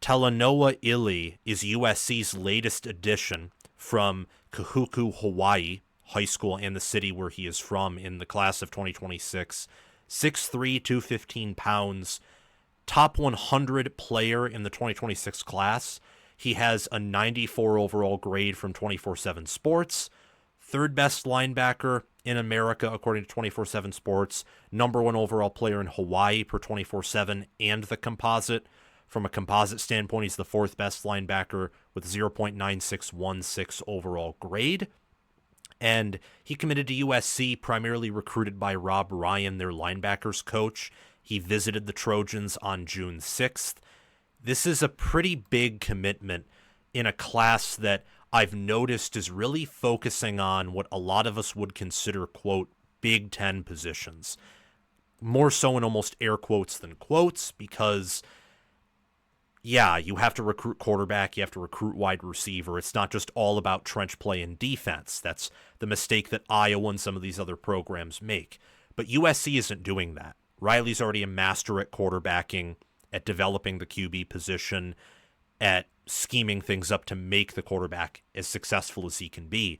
Talanoa Ili is USC's latest addition from Kahuku, Hawaii High School and the city where he is from in the class of 2026. 6'3", 215 pounds, top 100 player in the 2026 class. He has a 94 overall grade from 24/7 Sports, third best linebacker in America according to 24/7 Sports, number one overall player in Hawaii per 24/7 and the composite. From a composite standpoint, he's the fourth best linebacker with 0.9616 overall grade. And he committed to USC, primarily recruited by Rob Ryan, their linebackers coach. He visited the Trojans on June 6th. This is a pretty big commitment in a class that I've noticed is really focusing on what a lot of us would consider, quote, Big Ten positions. More so in almost air quotes than quotes, because yeah, you have to recruit quarterback, you have to recruit wide receiver. It's not just all about trench play and defense. That's the mistake that Iowa and some of these other programs make. But USC isn't doing that. Riley's already a master at quarterbacking, at developing the QB position, at scheming things up to make the quarterback as successful as he can be.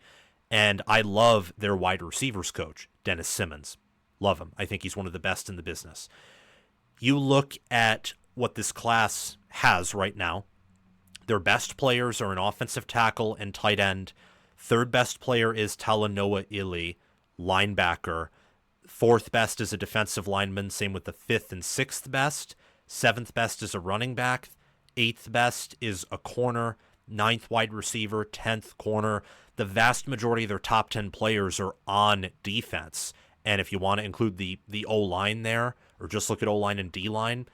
And I love their wide receivers coach, Dennis Simmons. Love him. I think he's one of the best in the business. You look at what this class has right now. Their best players are an offensive tackle and tight end. Third best player is Talanoa Ili, linebacker. Fourth best is a defensive lineman, same with the fifth and sixth best. Seventh best is a running back. Eighth best is a corner. Ninth wide receiver. 10th corner. The vast majority of their top 10 players are on defense. And if you want to include the O-line there, or just look at O-line and D-line,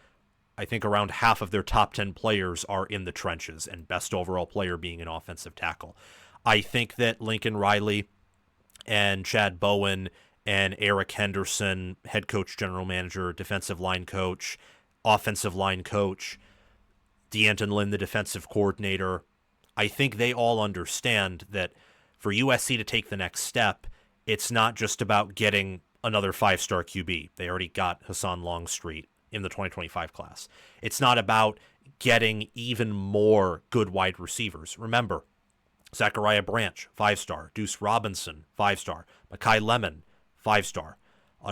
I think around half of their top 10 players are in the trenches, and best overall player being an offensive tackle. I think that Lincoln Riley and Chad Bowen and Eric Henderson, head coach, general manager, defensive line coach, offensive line coach, D'Anton Lynn, the defensive coordinator, I think they all understand that for USC to take the next step, it's not just about getting another five-star QB. They already got Hassan Longstreet in the 2025 class. It's not about getting even more good wide receivers. Remember, Zachariah Branch, 5-star. Deuce Robinson, 5-star. Mekhi Lemon, 5-star.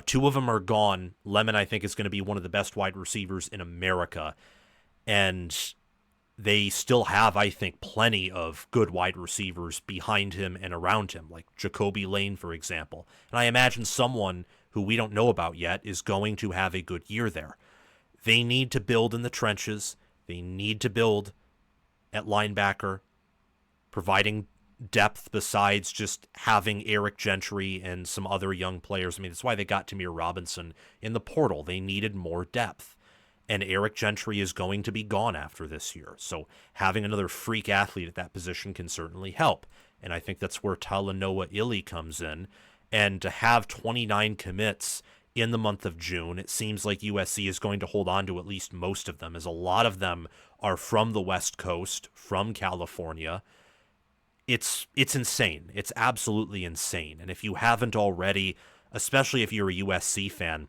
Two of them are gone. Lemon, I think, is going to be one of the best wide receivers in America. And they still have, I think, plenty of good wide receivers behind him and around him, like Jacoby Lane, for example. And I imagine someone who we don't know about yet is going to have a good year there. They need to build in the trenches. They need to build at linebacker, providing depth besides just having Eric Gentry and some other young players. I mean, that's why they got Tamir Robinson in the portal. They needed more depth. And Eric Gentry is going to be gone after this year. So having another freak athlete at that position can certainly help. And I think that's where Talanoa Ili comes in. And to have 29 commits in the month of June, it seems like USC is going to hold on to at least most of them, as a lot of them are from the West Coast, from California. It's insane. It's absolutely insane. And if you haven't already, especially if you're a USC fan,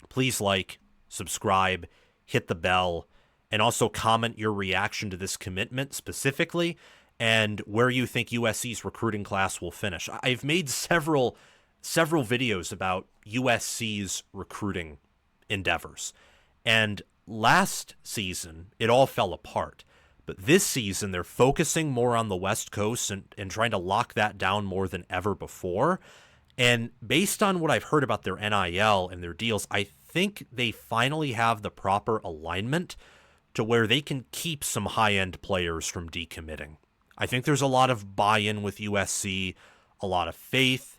please like, subscribe, hit the bell, and also comment your reaction to this commitment specifically and where you think USC's recruiting class will finish. I've made several videos about USC's recruiting endeavors. And last season, it all fell apart. But this season, they're focusing more on the West Coast and trying to lock that down more than ever before. And based on what I've heard about their NIL and their deals, I think they finally have the proper alignment to where they can keep some high-end players from decommitting. I think there's a lot of buy-in with USC, a lot of faith.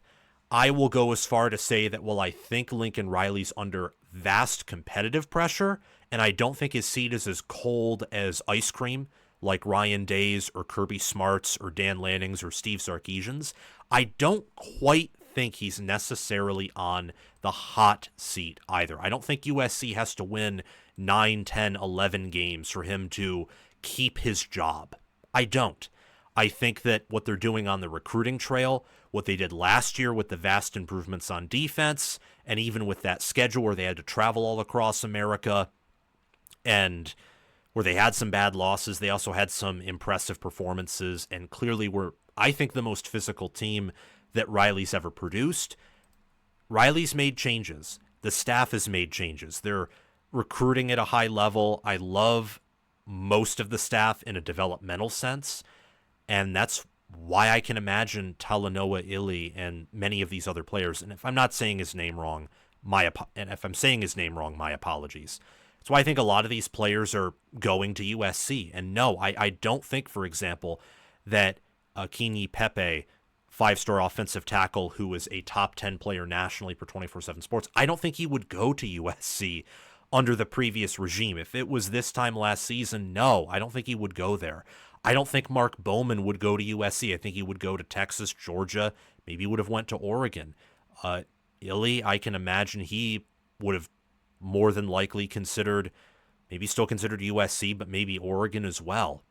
I will go as far to say that while I think Lincoln Riley's under vast competitive pressure, and I don't think his seat is as cold as ice cream like Ryan Day's or Kirby Smart's or Dan Lanning's or Steve Sarkisian's, I don't quite think he's necessarily on the hot seat either. I don't think USC has to win 9, 10, 11 games for him to keep his job. I don't. I think that what they're doing on the recruiting trail, what they did last year with the vast improvements on defense, and even with that schedule where they had to travel all across America and where they had some bad losses. They also had some impressive performances and clearly were, I think, the most physical team that Riley's ever produced. Riley's made changes. The staff has made changes. They're recruiting at a high level. I love most of the staff in a developmental sense, and that's why I can imagine Talanoa Ili and many of these other players. And if I'm not saying his name wrong, my apologies. That's why I think a lot of these players are going to USC. And no, I don't think, for example, that Akinyi Pepe, 5-star offensive tackle who was a top 10 player nationally for 24/7 Sports, I don't think he would go to USC under the previous regime. If it was this time last season, no, I don't think he would go there. I don't think Mark Bowman would go to USC. I think he would go to Texas, Georgia, maybe would have went to Oregon. Ili, I can imagine he would have more than likely considered, maybe still considered USC, but maybe Oregon as well.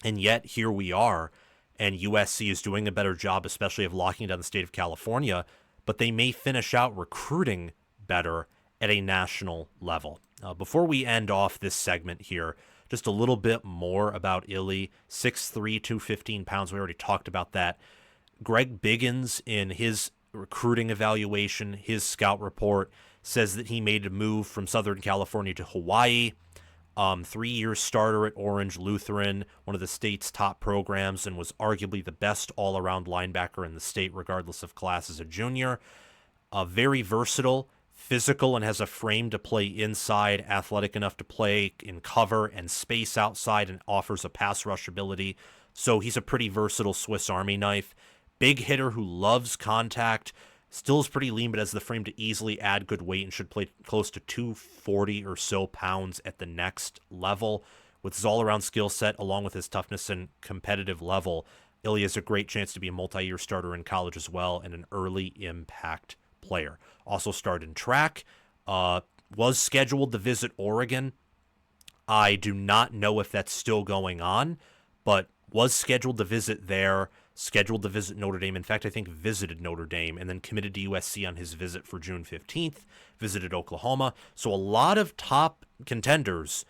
And yet here we are, and USC is doing a better job, especially of locking down the state of California, but they may finish out recruiting better at a national level. Before we end off this segment here, just a little bit more about Ili. 6'3", 215 pounds. We already talked about that. Greg Biggins, in his recruiting evaluation, his scout report, says that he made a move from Southern California to Hawaii. 3-year starter at Orange Lutheran, one of the state's top programs, and was arguably the best all-around linebacker in the state, regardless of class as a junior. Very versatile, physical, and has a frame to play inside, athletic enough to play in cover and space outside, and offers a pass rush ability. So he's a pretty versatile Swiss Army knife. Big hitter who loves contact. Still is pretty lean, but has the frame to easily add good weight and should play close to 240 or so pounds at the next level. With his all-around skill set, along with his toughness and competitive level, Ili has a great chance to be a multi-year starter in college as well, and an early impact player. Also started in track, was scheduled to visit Oregon. I do not know if that's still going on, but was scheduled to visit there, scheduled to visit Notre Dame. In fact, I think visited Notre Dame and then committed to USC on his visit for June 15th, visited Oklahoma. So a lot of top contenders,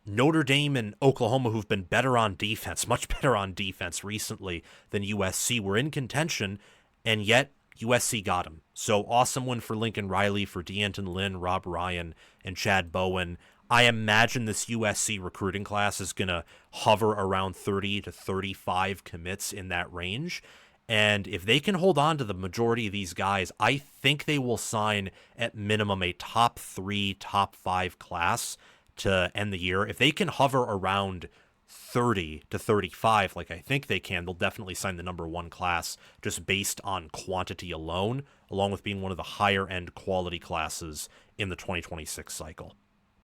Notre Dame and Oklahoma, who've been better on defense, much better on defense recently than USC, were in contention, and yet USC got him. So awesome win for Lincoln Riley, for D'Anton Lynn, Rob Ryan, and Chad Bowen. I imagine this USC recruiting class is going to hover around 30 to 35 commits in that range. And if they can hold on to the majority of these guys, I think they will sign at minimum a top 3, top 5 class to end the year. If they can hover around 30 to 35, like I think they can, they'll definitely sign the number 1 class just based on quantity alone, along with being one of the higher end quality classes in the 2026 cycle.